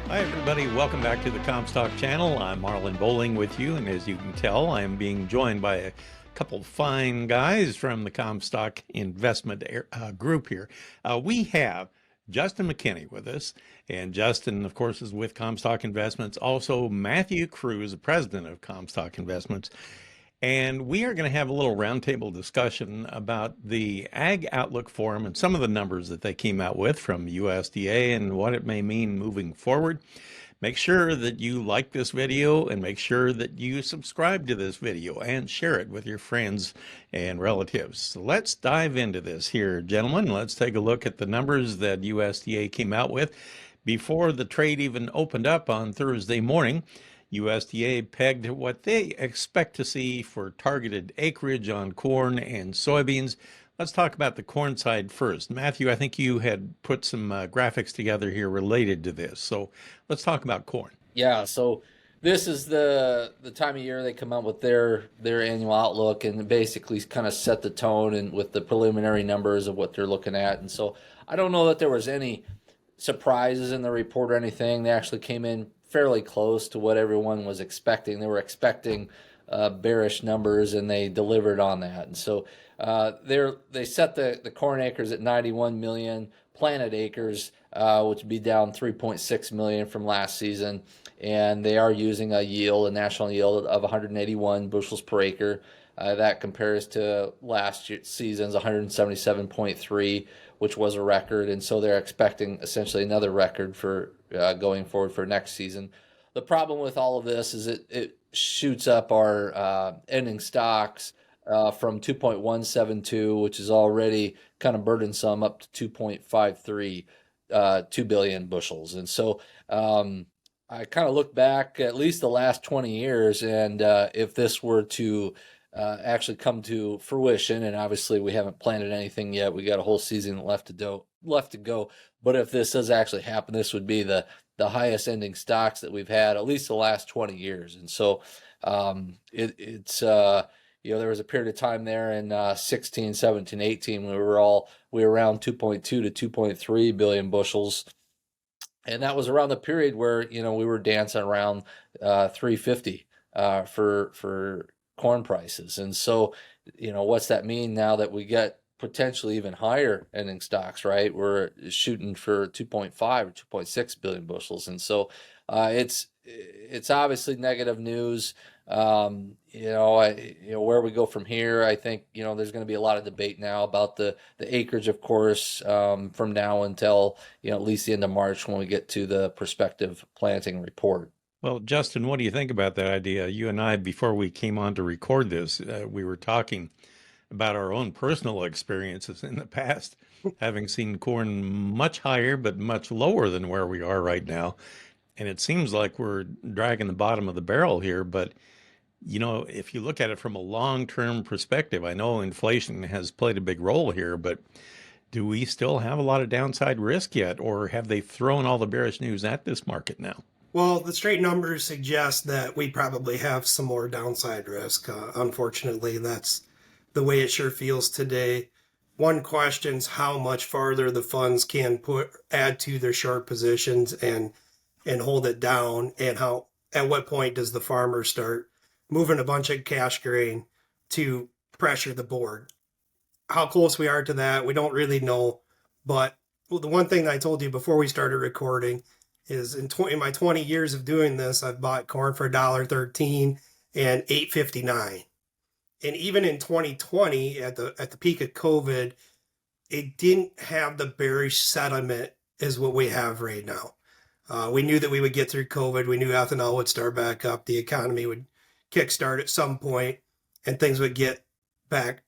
Hi, everybody. Welcome back to the CommStock channel. I'm Marlin Bohling with you, and as you can tell, I am being joined by a couple fine guys from the CommStock investment group here. We have Justin McKinney with us, and Justin, of course, is with CommStock Investments. Also, Matthew Kruse, the president of CommStock Investments. And we are going to have a little roundtable discussion about the Ag Outlook Forum and some of the numbers that they came out with from USDA and what it may mean moving forward. Make sure that you like this video and make sure that you subscribe to this video and share it with your friends and relatives. So let's dive into this here, gentlemen. Let's take a look at the numbers that USDA came out with before the trade even opened up on Thursday morning. USDA pegged what they expect to see for targeted acreage on corn and soybeans. Let's talk about the corn side first. Matthew, I think you had put some graphics together here related to this. So let's talk about corn. Yeah, so this is the time of year they come out with their annual outlook and basically kind of set the tone and with the preliminary numbers of what they're looking at. And so I don't know that there was any surprises in the report or anything. They actually came in fairly close to what everyone was expecting. They were expecting bearish numbers, and they delivered on that. And so they set the corn acres at 91 million, planted acres, which would be down 3.6 million from last season. And they are using a national yield of 181 bushels per acre. That compares to last season's 177.3, which was a record. And so they're expecting essentially another record for going forward for next season. The problem with all of this is it shoots up our ending stocks from 2.172, which is already kind of burdensome, up to 2.53, 2 billion bushels. And so I kind of look back at least the last 20 years, and if this were to actually come to fruition, and obviously we haven't planted anything yet, we got a whole season left to go. But if this does actually happen, this would be the highest ending stocks that we've had at least the last 20 years. And so it's there was a period of time there in 16, 17, 18 we were around 2.2 to 2.3 billion bushels. And that was around the period where we were dancing around 350 for corn prices. And so what's that mean now that we get potentially even higher ending stocks, right? We're shooting for 2.5 or 2.6 billion bushels. And so it's obviously negative news. Where we go from here, I think there's going to be a lot of debate now about the acreage, of course, from now until at least the end of March when we get to the prospective planting report. Well, Justin, what do you think about that idea? You and I, before we came on to record this, we were talking about our own personal experiences in the past, having seen corn much higher but much lower than where we are right now. And it seems like we're dragging the bottom of the barrel here. But, if you look at it from a long-term perspective, I know inflation has played a big role here, but do we still have a lot of downside risk yet? Or have they thrown all the bearish news at this market now? Well, the straight numbers suggest that we probably have some more downside risk. Unfortunately, that's the way it sure feels today. One questions how much farther the funds can add to their short positions and hold it down, and at what point does the farmer start moving a bunch of cash grain to pressure the board. How close we are to that, we don't really know. But the one thing I told you before we started recording is in my 20 years of doing this, I've bought corn for $1.13 and $8.59. And even in 2020, at the peak of COVID, it didn't have the bearish sentiment as what we have right now. We knew that we would get through COVID. We knew ethanol would start back up. The economy would kickstart at some point, and things would get back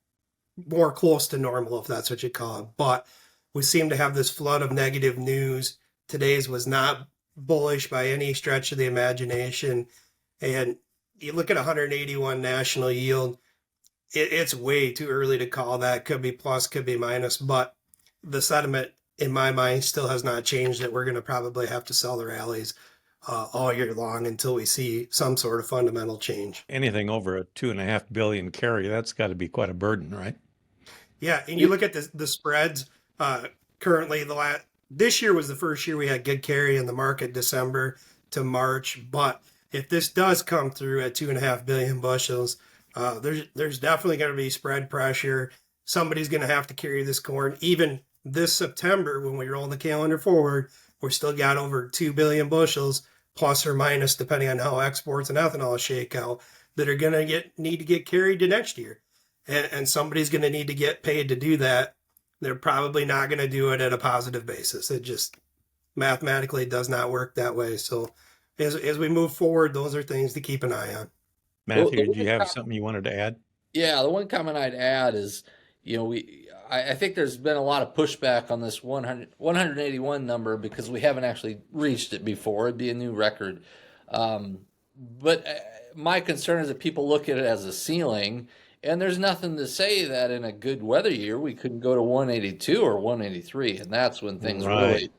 more close to normal, if that's what you call it. But we seem to have this flood of negative news. Today's was not bullish by any stretch of the imagination. And you look at 181 national yield, it's way too early to call that. Could be plus, could be minus, but the sentiment in my mind still has not changed that we're going to probably have to sell the rallies all year long until we see some sort of fundamental change. Anything over a 2.5 billion carry, that's got to be quite a burden, right? Yeah, and you look at the spreads currently. this year was the first year we had good carry in the market December to March. But if this does come through at 2.5 billion bushels, there's definitely going to be spread pressure. Somebody's going to have to carry this corn. Even this September, when we roll the calendar forward, we're still got over 2 billion bushels, plus or minus, depending on how exports and ethanol shake out, that are going to need to get carried to next year. And somebody's going to need to get paid to do that. They're probably not going to do it at a positive basis. It just mathematically does not work that way. So as we move forward, those are things to keep an eye on. Matthew, did you have something you wanted to add? Yeah, the one comment I'd add is, I think there's been a lot of pushback on this 181 number because we haven't actually reached it before. It'd be a new record. But my concern is that people look at it as a ceiling, and there's nothing to say that in a good weather year we couldn't go to 182 or 183, and that's when things really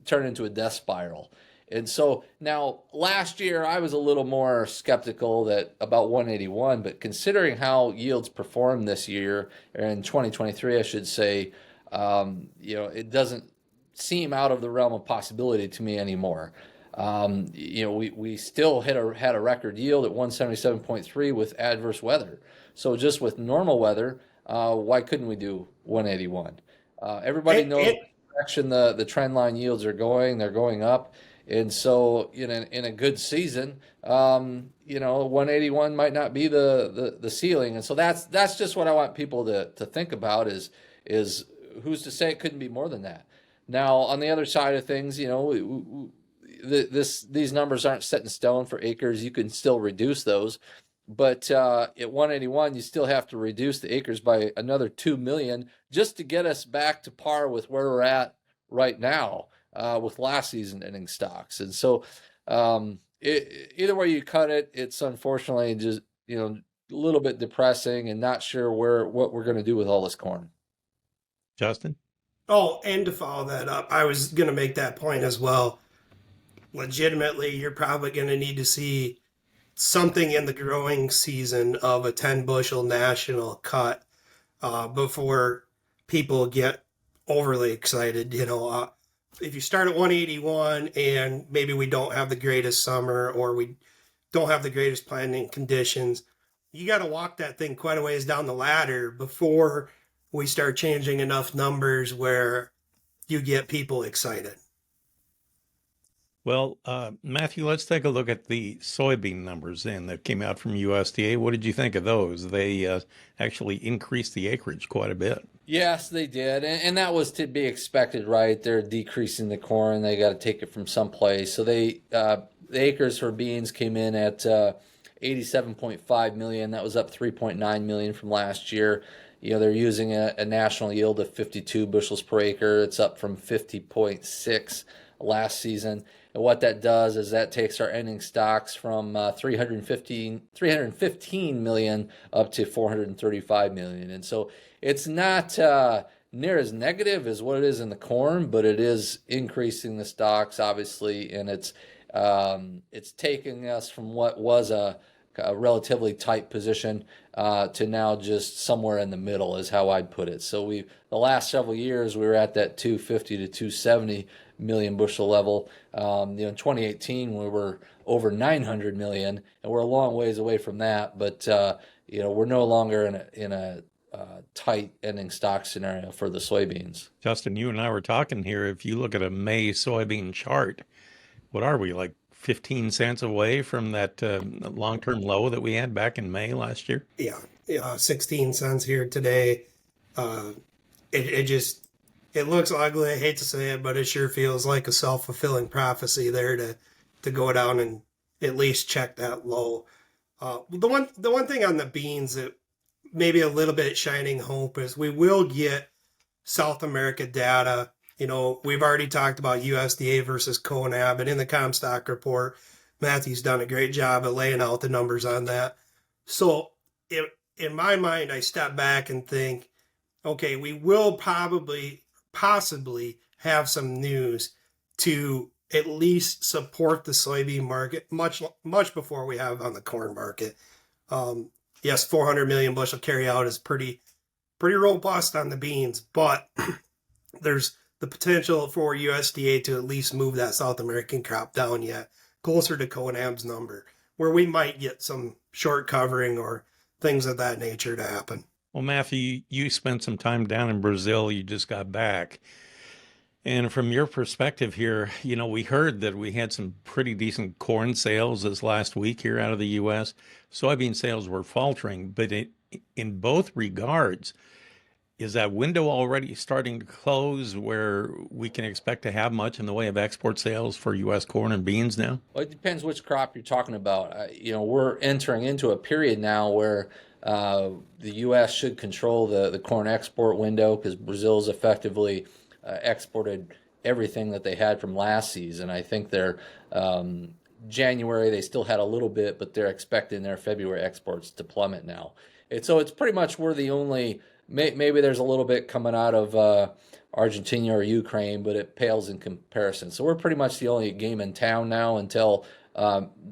turn into a death spiral. And so now last year I was a little more skeptical about 181, but considering how yields performed this year, or in 2023, I should say, it doesn't seem out of the realm of possibility to me anymore. We still had a record yield at 177.3 with adverse weather. So just with normal weather, why couldn't we do 181? Everybody knows the direction the trend line yields are going. They're going up. And so in a good season, 181 might not be the ceiling. And so that's just what I want people to think about is who's to say it couldn't be more than that. Now, on the other side of things, these numbers aren't set in stone for acres. You can still reduce those. But at 181, you still have to reduce the acres by another 2 million just to get us back to par with where we're at right now with last season ending stocks. And so either way you cut it, it's unfortunately just a little bit depressing and not sure what we're going to do with all this corn. Justin? Oh, and to follow that up, I was going to make that point as well. Legitimately, you're probably going to need to see something in the growing season of a 10 bushel national cut before people get overly excited. If you start at 181 and maybe we don't have the greatest summer or we don't have the greatest planting conditions, you got to walk that thing quite a ways down the ladder before we start changing enough numbers where you get people excited. Well, Matthew, let's take a look at the soybean numbers then that came out from USDA. What did you think of those? They actually increased the acreage quite a bit. Yes, they did. And that was to be expected, right? They're decreasing the corn. They got to take it from someplace. So the acres for beans came in at 87.5 million. That was up 3.9 million from last year. They're using a national yield of 52 bushels per acre. It's up from 50.6 last season. And what that does is that takes our ending stocks from 315 million up to 435 million. And so it's not near as negative as what it is in the corn, but it is increasing the stocks, obviously, and it's taking us from what was a relatively tight position to now just somewhere in the middle is how I'd put it. So the last several years we were at that 250 to 270 million bushel level. In 2018 we were over 900 million, and we're a long ways away from that. But we're no longer in a tight ending stock scenario for the soybeans. Justin, you and I were talking here. If you look at a May soybean chart, what are we, like 15 cents away from that long-term low that we had back in May last year? Yeah, 16 cents here today. It looks ugly. I hate to say it, but it sure feels like a self-fulfilling prophecy there to go down and at least check that low. The one thing on the beans that maybe a little bit shining hope is we will get South America data. We've already talked about USDA versus CONAB, and in the CommStock report, Matthew's done a great job of laying out the numbers on that. So in my mind, I step back and think, okay, we will possibly have some news to at least support the soybean market much before we have on the corn market. Yes, 400 million bushel carry out is pretty robust on the beans, but there's the potential for USDA to at least move that South American crop down yet, closer to CONAB's number, where we might get some short covering or things of that nature to happen. Well, Matthew, you spent some time down in Brazil. You just got back. And from your perspective here, we heard that we had some pretty decent corn sales this last week here out of the U.S. Soybean sales were faltering, but in both regards, is that window already starting to close where we can expect to have much in the way of export sales for U.S. corn and beans now? Well, it depends which crop you're talking about. We're entering into a period now where the U.S. should control the corn export window because Brazil's effectively exported everything that they had from last season. I think they're January they still had a little bit, but they're expecting their February exports to plummet now. So it's pretty much we're the only. Maybe there's a little bit coming out of Argentina or Ukraine, but it pales in comparison. So we're pretty much the only game in town now until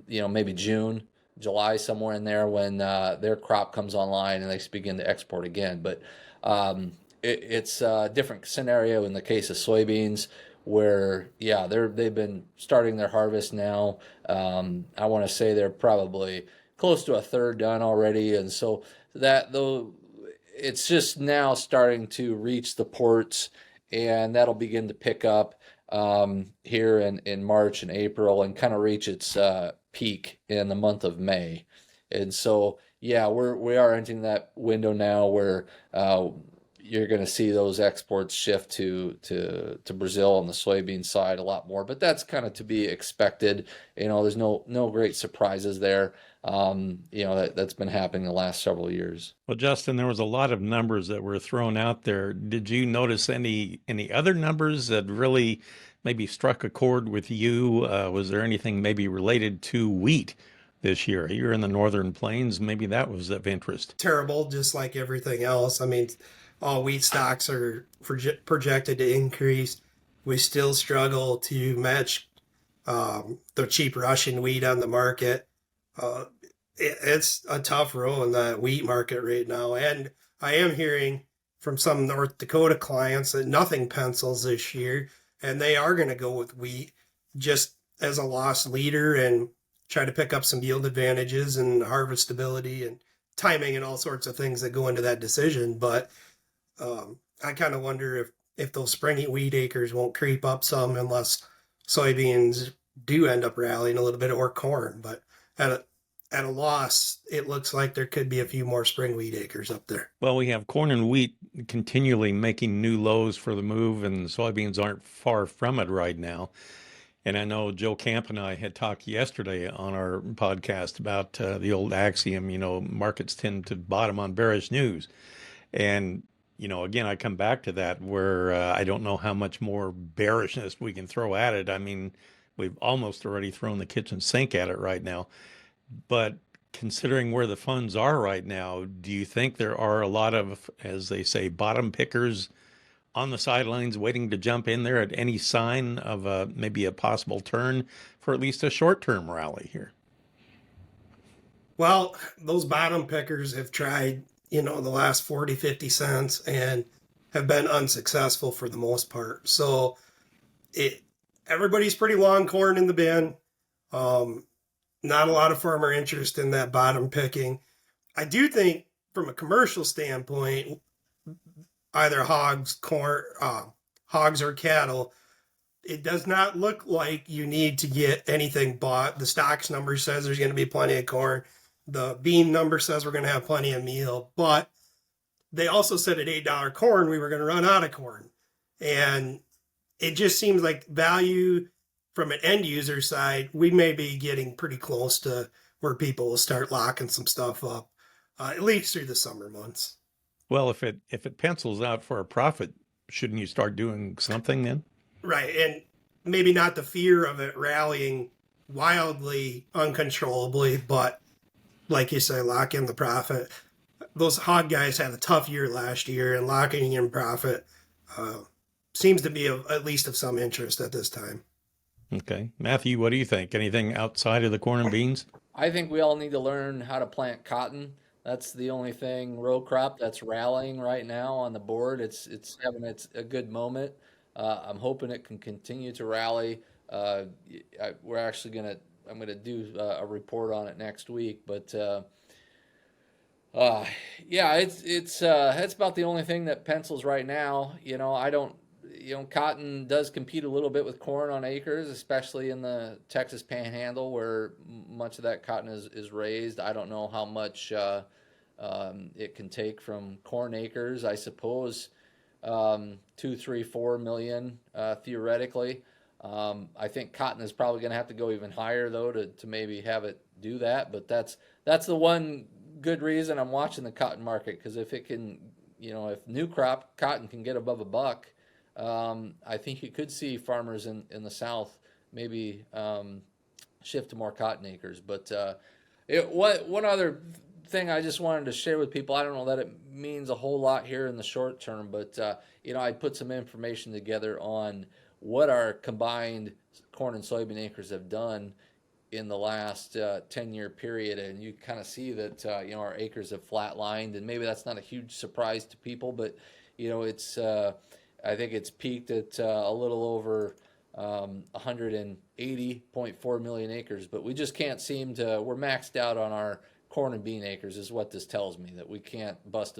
maybe June, July, somewhere in there when their crop comes online and they begin to export again. But it's a different scenario in the case of soybeans, where they've been starting their harvest now. I want to say they're probably close to a third done already, and so that though. It's just now starting to reach the ports, and that'll begin to pick up here in March and April and kind of reach its peak in the month of May. And so, we are entering that window now where you're going to see those exports shift to Brazil on the soybean side a lot more, but that's kind of to be expected. There's no great surprises there. That's been happening the last several years. Well, Justin, there was a lot of numbers that were thrown out there. Did you notice any other numbers that really maybe struck a chord with you? Was there anything maybe related to wheat this year? You're in the Northern Plains. Maybe that was of interest. Terrible, just like everything else. I mean, all wheat stocks are projected to increase. We still struggle to match the cheap Russian wheat on the market. It's a tough row in the wheat market right now. And I am hearing from some North Dakota clients that nothing pencils this year, and they are going to go with wheat just as a loss leader and try to pick up some yield advantages and harvestability and timing and all sorts of things that go into that decision. But I kind of wonder if those spring wheat acres won't creep up some unless soybeans do end up rallying a little bit, or corn. But at a loss, it looks like there could be a few more spring wheat acres up there. Well, we have corn and wheat continually making new lows for the move, and soybeans aren't far from it right now. And I know Joe Camp and I had talked yesterday on our podcast about the old axiom, markets tend to bottom on bearish news. And, again, I come back to that where I don't know how much more bearishness we can throw at it. I mean, we've almost already thrown the kitchen sink at it right now. But considering where the funds are right now, do you think there are a lot of, as they say, bottom pickers on the sidelines waiting to jump in there at any sign of maybe a possible turn for at least a short-term rally here? Well, those bottom pickers have tried, the last 40, 50 cents and have been unsuccessful for the most part. So everybody's pretty long corn in the bin. Not a lot of farmer interest in that bottom picking. I do think from a commercial standpoint, either hogs or cattle, it does not look like you need to get anything bought. The stocks number says there's going to be plenty of corn. The bean number says we're going to have plenty of meal, but they also said at $8 corn, we were going to run out of corn. And it just seems like value from an end user side, we may be getting pretty close to where people will start locking some stuff up, at least through the summer months. Well, if it pencils out for a profit, shouldn't you start doing something then? Right, and maybe not the fear of it rallying wildly, uncontrollably, but like you say, lock in the profit. Those hog guys had a tough year last year, and locking in profit seems to be at least of some interest at this time. Okay. Matthew, what do you think? Anything outside of the corn and beans? I think we all need to learn how to plant cotton. That's the only thing row crop that's rallying right now on the board. It's having a good moment. I'm hoping it can continue to rally. We're actually I'm gonna do a report on it next week, but yeah, it's about the only thing that pencils right now. Cotton does compete a little bit with corn on acres, especially in the Texas Panhandle where much of that cotton is raised. I don't know how much it can take from corn acres. I suppose 2, 3, 4 million theoretically. I think cotton is probably going to have to go even higher though to maybe have it do that. But that's the one good reason I'm watching the cotton market, because if it can, if new crop cotton can get above $1, I think you could see farmers in the South maybe shift to more cotton acres. But one other thing I just wanted to share with people, I don't know that it means a whole lot here in the short term, but I put some information together on what our combined corn and soybean acres have done in the last 10-year period, and you kind of see that our acres have flatlined, and maybe that's not a huge surprise to people, but it's I think it's peaked at a little over 180.4 million acres, but we just can't seem to. We're maxed out on our corn and bean acres, is what this tells me, that we can't bust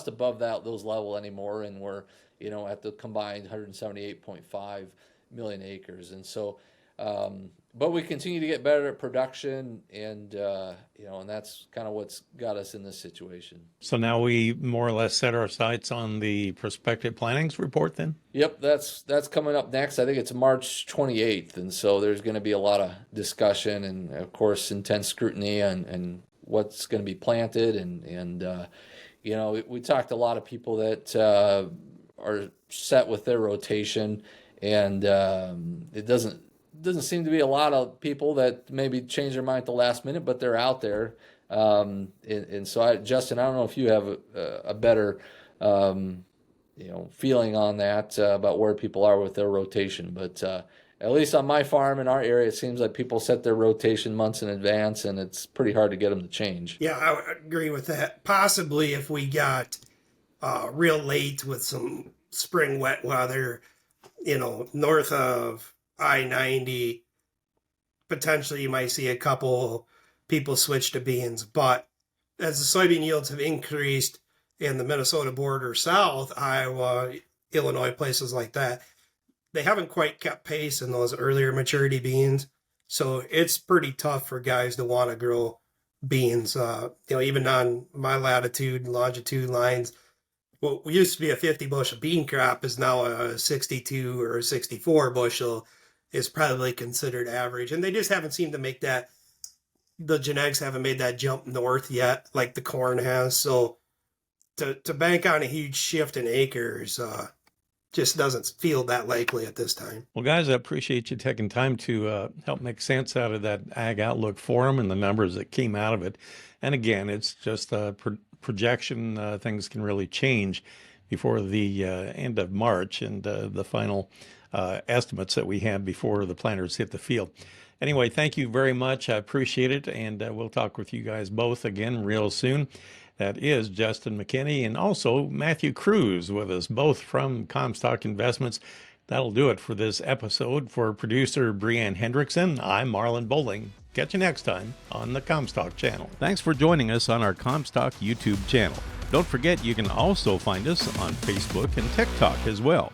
above those level anymore, and we're at the combined 178.5 million acres, and so. But we continue to get better at production, and and that's kind of what's got us in this situation. So now we more or less set our sights on the prospective plantings report then? Yep, that's coming up next. I think it's March 28th, and so there's going to be a lot of discussion and, of course, intense scrutiny and what's going to be planted, and we talked to a lot of people that are set with their rotation, and it doesn't seem to be a lot of people that maybe change their mind at the last minute, but they're out there. And so, Justin, I don't know if you have a better, feeling on that about where people are with their rotation. But at least on my farm in our area, it seems like people set their rotation months in advance, and it's pretty hard to get them to change. Yeah, I would agree with that. Possibly if we got real late with some spring wet weather, north of I-90, potentially you might see a couple people switch to beans. But as the soybean yields have increased in the Minnesota border south, Iowa, Illinois, places like that, they haven't quite kept pace in those earlier maturity beans. So it's pretty tough for guys to want to grow beans. Even on my latitude and longitude lines, what used to be a 50 bushel bean crop is now a 62 or a 64 bushel is probably considered average. And they just haven't seemed to make that, the genetics haven't made that jump north yet like the corn has. So to bank on a huge shift in acres just doesn't feel that likely at this time. Well, guys, I appreciate you taking time to help make sense out of that Ag Outlook Forum and the numbers that came out of it. And again, it's just a projection. Things can really change before the end of March and the final estimates that we have before the planters hit the field. Anyway, thank you very much. I appreciate it. And we'll talk with you guys both again real soon. That is Justin McKinney and also Matthew Kruse with us, both from CommStock Investments. That'll do it for this episode. For producer Breanne Hendrickson, I'm Marlin Bohling. Catch you next time on the CommStock channel. Thanks for joining us on our CommStock YouTube channel. Don't forget you can also find us on Facebook and TikTok as well.